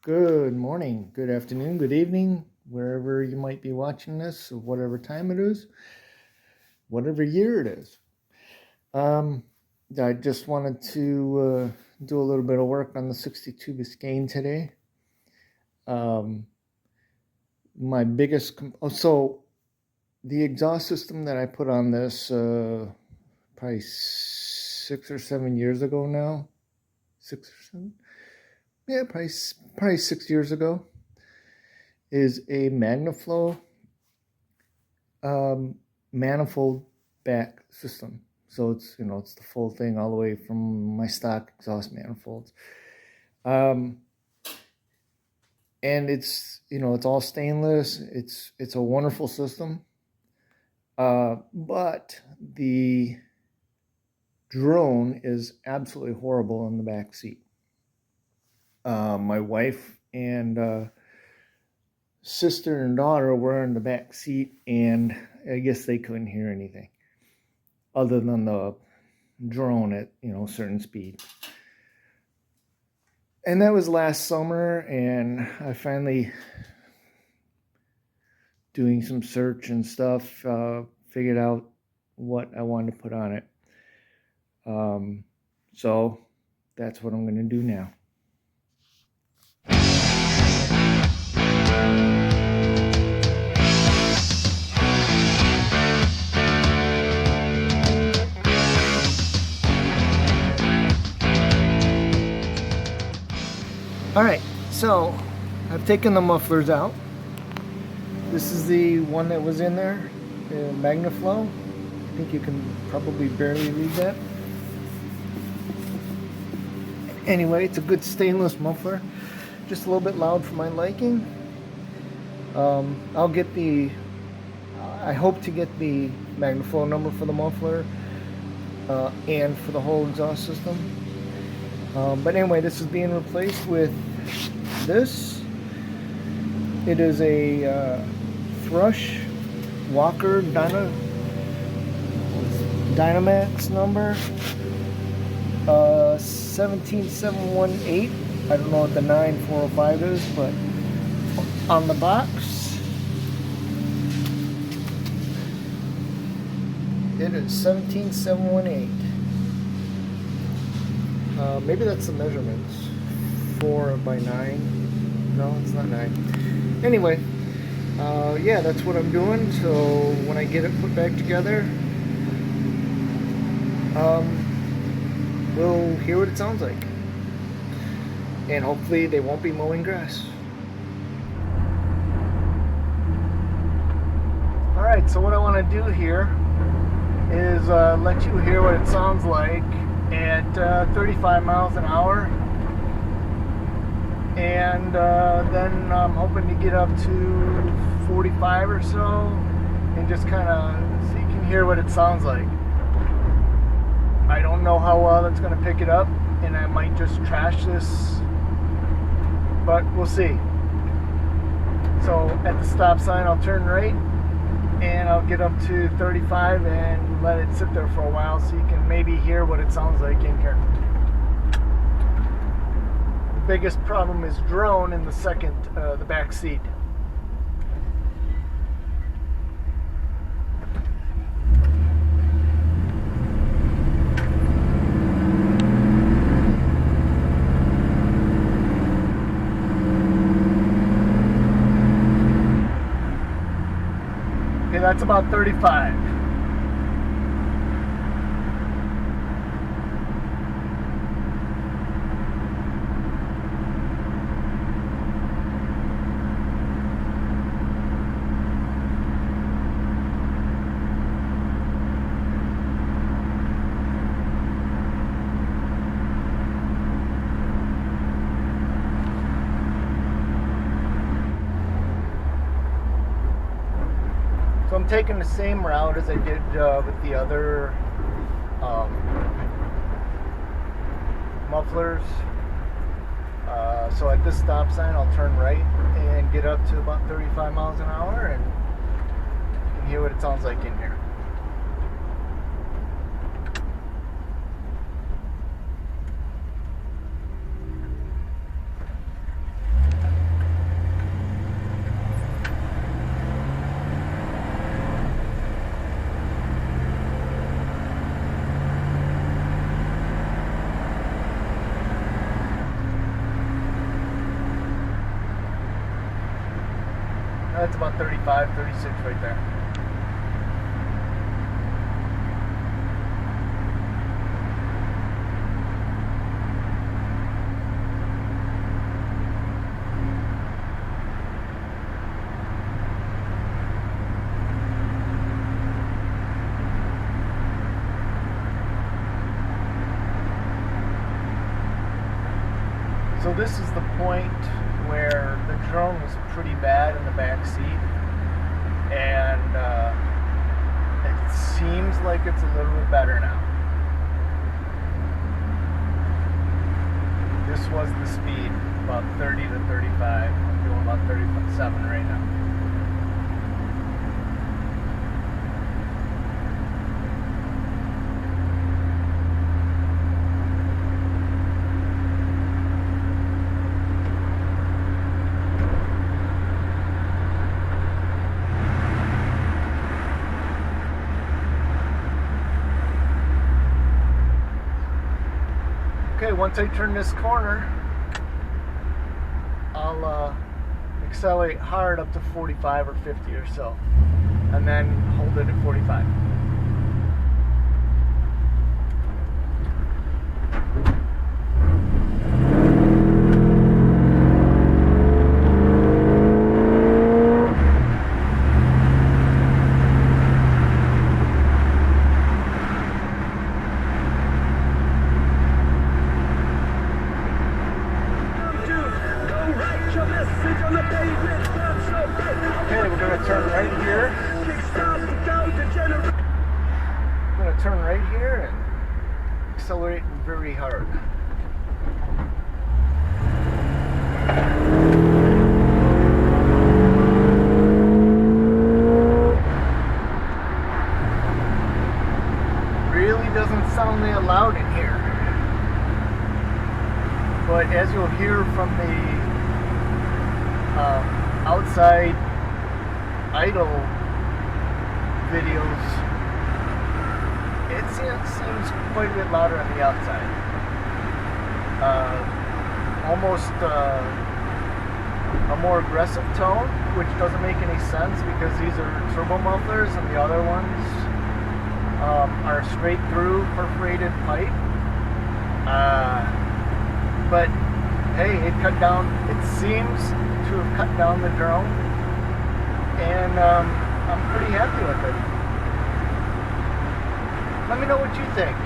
Good morning, good afternoon, good evening, wherever you might be watching this, whatever time it is, whatever year it is. Um, I just wanted to do a little bit of work on the 62 Biscayne today. My biggest, so the exhaust system that I put on this probably 6 or 7 years ago now, 6 or 7, yeah, probably 6 years ago, is a MagnaFlow manifold back system. So it's the full thing all the way from my stock exhaust manifolds. And it's all stainless. It's a wonderful system. But the drone is absolutely horrible in the back seat. My wife and sister and daughter were in the back seat, and I guess they couldn't hear anything other than the drone at certain speed. And that was last summer, and I finally, doing some search and stuff, figured out what I wanted to put on it. So that's what I'm going to do now. All right, so I've taken the mufflers out. This is the one that was in there, the MagnaFlow. I think you can probably barely read that. Anyway, it's a good stainless muffler, just a little bit loud for my liking. I hope to get the MagnaFlow number for the muffler and for the whole exhaust system. But anyway, this is being replaced with this. It is a Thrush Walker Dynamax number 17718. I don't know what the 9405 is, but on the box it is 17718. Maybe that's the measurements. 4x9. No, it's not 9. Anyway, yeah, that's what I'm doing. So when I get it put back together, we'll hear what it sounds like. And hopefully they won't be mowing grass. Alright, so what I want to do here is let you hear what it sounds like at 35 miles an hour, and then I'm hoping to get up to 45 or so and just kind of so you can hear what it sounds like. I don't know how well it's going to pick it up, and I might just trash this, but we'll see. So at the stop sign I'll turn right and I'll get up to 35 and let it sit there for a while so you can maybe hear what it sounds like in here. The biggest problem is drone in the back seat. Okay, that's about 35. So I'm taking the same route as I did with the other mufflers. So at this stop sign I'll turn right and get up to about 35 miles an hour, and you can hear what it sounds like in here. That's about 35, 36 right there. So this is the point where the drone was pretty bad in the back seat, and it seems like it's a little bit better now. This was the speed, about 30 to 35. I'm doing about 37 right now. Okay, once I turn this corner, I'll accelerate hard up to 45 or 50 or so, and then hold it at 45. Okay, we're going to turn right here. I'm going to turn right here and accelerate very hard. Really doesn't sound that loud in here. But as you'll hear from the outside idle videos, it seems quite a bit louder on the outside. Almost a more aggressive tone, which doesn't make any sense because these are turbo mufflers and the other ones are straight through perforated pipe. But hey, it seems to have cut down the drone, and I'm pretty happy with it. Let me know what you think.